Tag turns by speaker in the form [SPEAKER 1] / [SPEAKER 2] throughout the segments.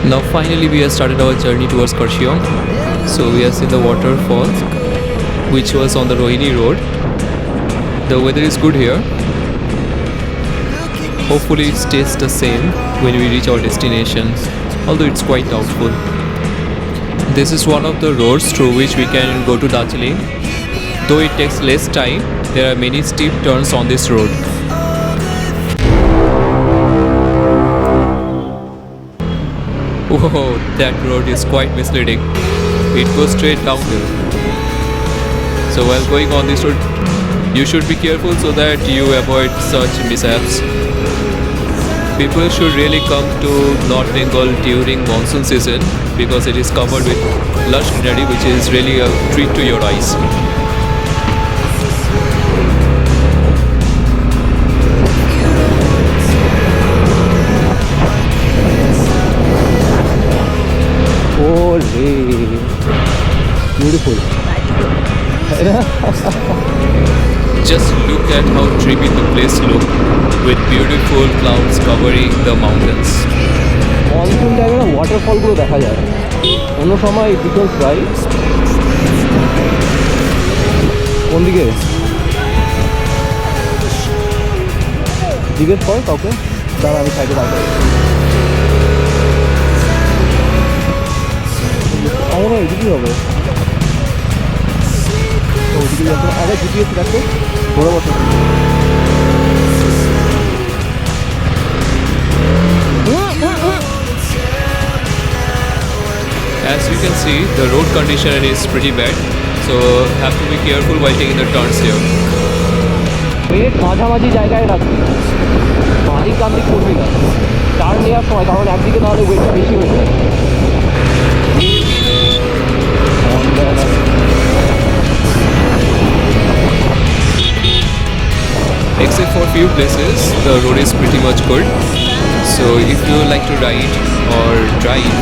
[SPEAKER 1] Now finally we have started our journey towards Karshiong. So we have seen the waterfall which was on the Rohini road. The weather is good here. Hopefully it stays the same when we reach our destination, although it's quite doubtful. This is one of the roads through which we can go to Darjeeling. Though it takes less time, there are many steep turns on this road. Whoa, that road is quite misleading. It goes straight downhill. So while going on this road, you should be careful so that you avoid such mishaps. People should really come to North Bengal during monsoon season because it is covered with lush greenery, which is really a treat to your eyes.
[SPEAKER 2] Holy, beautiful.
[SPEAKER 1] Just look at how dreamy the place looks, with beautiful clouds covering the mountains.
[SPEAKER 2] Monsoon টাইমে না ওয়াটারফলগুলো দেখা যায়, অন্য সময় because right. কোন দিকে জিজ্ঞেস কর কাউকে, তারা আমি সাইডে রাখবো। আমার এদিকেই হবে, ওদিকে যাবো। আরে জিপিএস রাখতো ধরে বসো।
[SPEAKER 1] As you can see, the road condition is pretty bad, so have to be careful while taking the turns here.
[SPEAKER 2] Brake মাঝামাঝি জায়গায় রাখবি, মাঝি কান দিক করবি না টার্ন নেওয়ার সময়, কারণ একদিকে তাহলে ওয়েটটা বেশি হয়ে যায়।
[SPEAKER 1] Except for few places, the road is pretty much good. So if you like to ride or drive,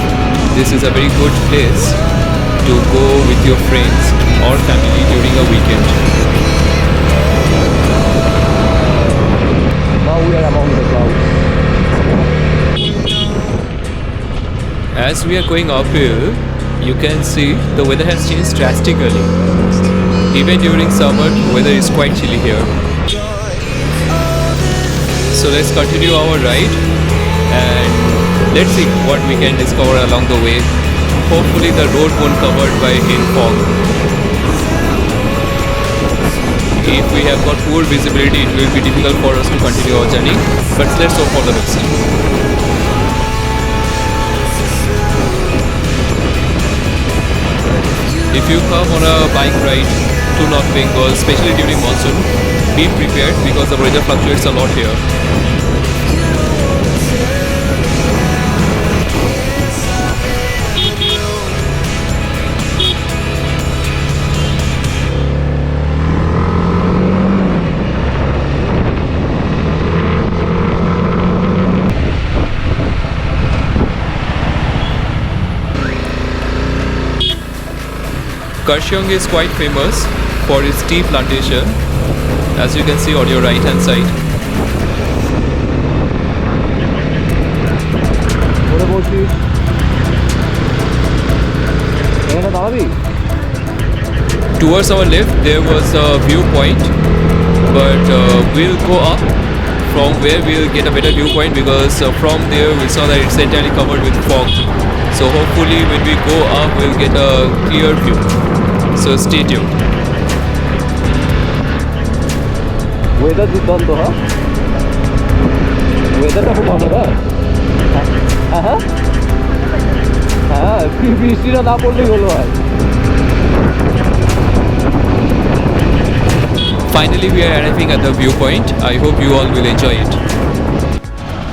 [SPEAKER 1] this is a very good place to go with your friends or family during a weekend.
[SPEAKER 2] Now we are among the clouds.
[SPEAKER 1] As we are going uphill, you can see the weather has changed drastically. Even during summer, weather is quite chilly here. So let's continue our ride and let's see what we can discover along the way. Hopefully the road won't covered by hail fog. If we have got poor visibility, it will be difficult for us to continue our journey, but let's hope for the best. If you come on a bike ride to North Bengal, especially during monsoon, be prepared because the weather fluctuates a lot here. Karshiong is quite famous for its tea plantation, as you can see on your right hand side. Towards our left there was a viewpoint, but we'll go up from where we'll get a better viewpoint because from there we saw that it's entirely covered with fog. So hopefully when we go up we'll get a clear view. So stay tuned.
[SPEAKER 2] Weather দুর্দান্ত, হ্যাঁ ওয়েদারটা খুব ভালো। হ্যাঁ হ্যাঁ হ্যাঁ, বৃষ্টিটা না পড়লেই হলো। হয়
[SPEAKER 1] Finally we are arriving at the viewpoint. I hope you all will enjoy it.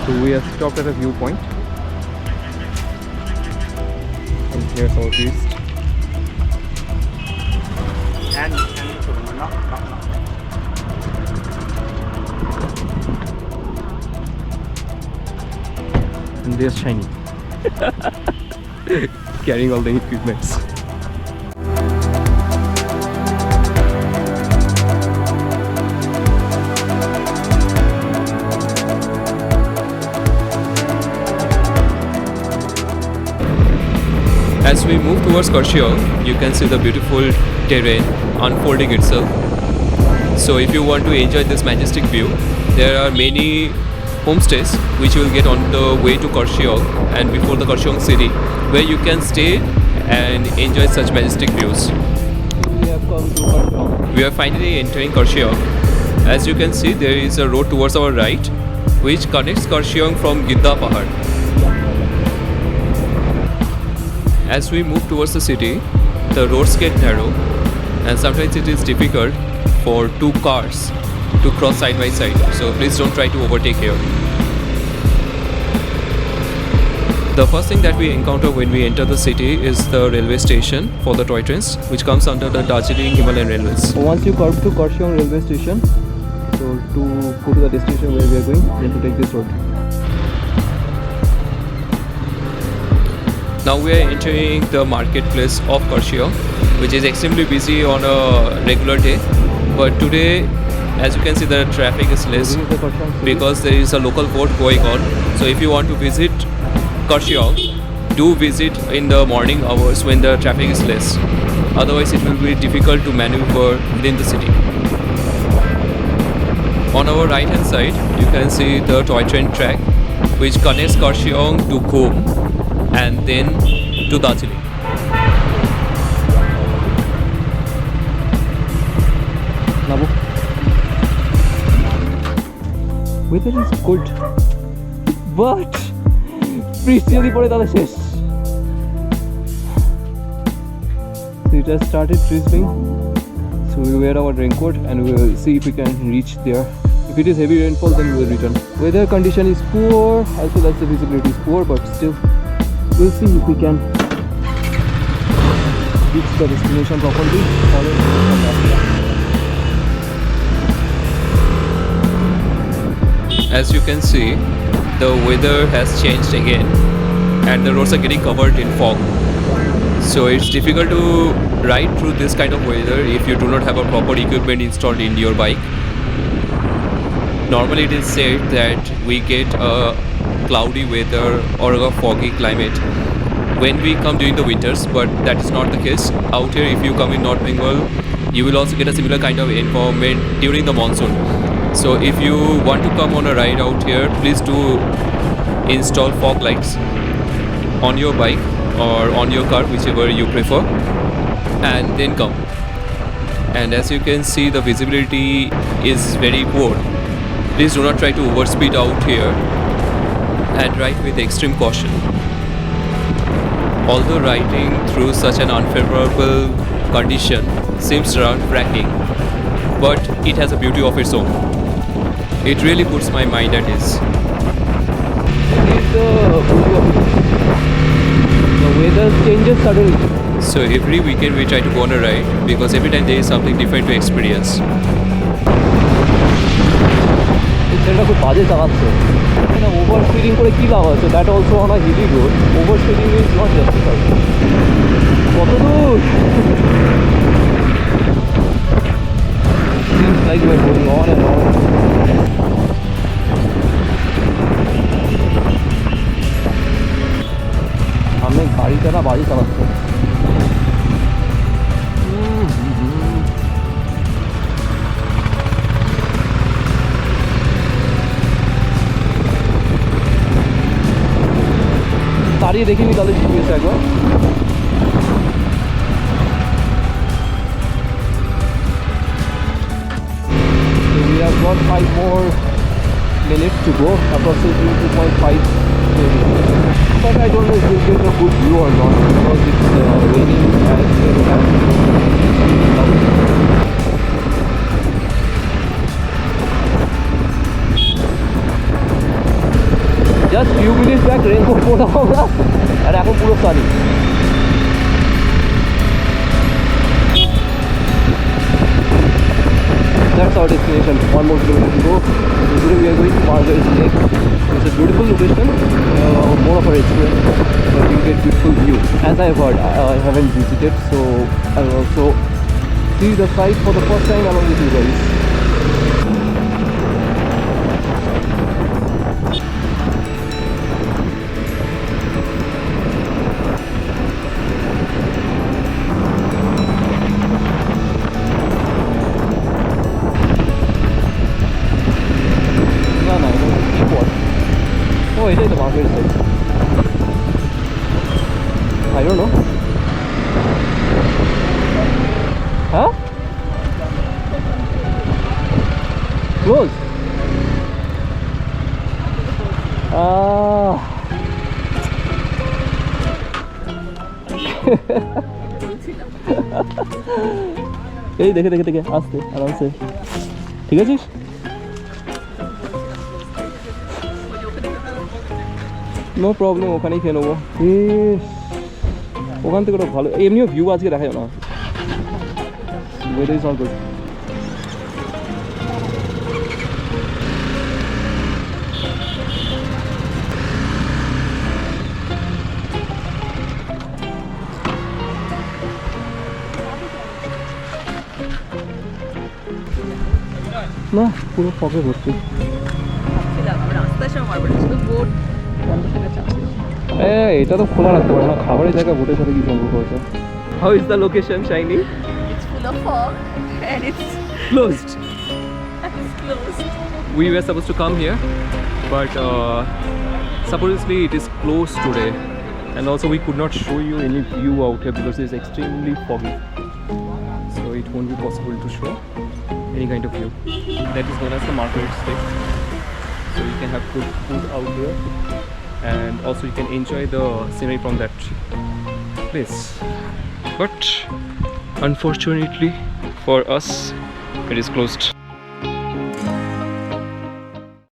[SPEAKER 2] So we have stopped at a viewpoint and here's our views. And there's Shiny carrying all the equipments.
[SPEAKER 1] As we move towards Karshiog, you can see the beautiful terrain unfolding itself. So if you want to enjoy this majestic view, there are many homestays which you will get on the way to Karshiog and before the Karshiog city, where you can stay and enjoy such majestic views.
[SPEAKER 2] We have come to Karshiog.
[SPEAKER 1] We are finally entering Karshiog. As you can see, there is a road towards our right which connects Karshiog from Gidda Pahad. As we move towards the city, the roads get narrow and sometimes it is difficult for two cars to cross side by side. So please don't try to overtake here. The first thing that we encounter when we enter the city is the railway station for the toy trains, which comes under the Darjeeling Himalayan Railways.
[SPEAKER 2] Once you come to Karshiog railway station, so to go to the destination where we are going, then to take this road.
[SPEAKER 1] Now we are entering the marketplace of Karshiog, which is extremely busy on a regular day. But today, as you can see, the traffic is less
[SPEAKER 2] This is the Karshiog city.
[SPEAKER 1] because there is a local vote going on. So if you want to visit Karshiog, do visit in the morning hours when the traffic is less. Otherwise, it will be difficult to maneuver within the city. On our right hand side, you can see the toy train track, which connects Karshiog to Ghum and then to Darjeeling.
[SPEAKER 2] Nabu. Weather is good, but বৃষ্টি পড়ে তাহলে শেষ. So it has started drizzling. So we wear our raincoat and we will see if we can reach there. If it is heavy rainfall, then we will return. Weather condition is poor, as well as the visibility is poor, but still we'll see if we can reach the destination properly.
[SPEAKER 1] As you can see, the weather has changed again and the roads are getting covered in fog. So it's difficult to ride through this kind of weather if you do not have a proper equipment installed in your bike. Normally it is said that we get a cloudy weather or a foggy climate when we come during the winters, but that is not the case. Out here, if you come in North Bengal, you will also get a similar kind of environment during the monsoon. So if you want to come on a ride out here, please do install fog lights on your bike or on your car, whichever you prefer, and then come. And as you can see, the visibility is very poor. Please do not try to overspeed out here and ride with extreme caution. Although riding through such an unfavorable condition seems nerve-wracking, but it has a beauty of its own. It really puts my mind at ease.
[SPEAKER 2] It is the beauty of it. The weather changes suddenly.
[SPEAKER 1] So every weekend we try to go on a ride because every time there is something different to experience.
[SPEAKER 2] ট্রেনটা খুব বাজে চালাচ্ছে, না over speeding করে কী লাভ আছে? That also on a hilly road, over speeding is not justified. কত দূর? Seems like we're going on and on. সামনে গাড়িটা না বাজে চালাচ্ছে. দাঁড়িয়ে দেখিনি তাহলে জিপিএস একবার. So we have got 5 more minutes to go, approximately 2.5 maybe. But I don't know if we'll get a good view or not because it's raining and we have just few minutes back raincoat পড়া আমরা আর এখন পুরো sunny. That's our destination. 1 more kilometer to go. So today we are going to Margaret's Lake. It's a beautiful location, more of a restaurant, but you get beautiful view. As I have heard, I haven't visited, so I will also see the site for the first time along with you guys. market side. I don't know. Huh? Closed. এই দেখে দেখে দেখে আসতে আরামসে ঠিক আছিস no problem ওখানেই খেয়ে নেবো ওখান থেকে ওটা ভালো এমনিও ভিউ আজকে দেখা যায় না ওয়েদার ইজ নট গুড না পুরো ফগে ভর্তি এটা তো খোলা রাখতে পারে না খাবারের জায়গা ভোটের সাথে কি সম্পর্ক হয়েছে how is the location shiny
[SPEAKER 3] It's full of fog and it's
[SPEAKER 1] closed
[SPEAKER 3] closed.
[SPEAKER 1] we were supposed to come here but supposedly it is closed today and also we could not show you any view out here because it is extremely foggy so it won't be possible to show any kind of view that is known as the market stay so you can have good food out here and also you can enjoy the scenery from that place but unfortunately for us it is closed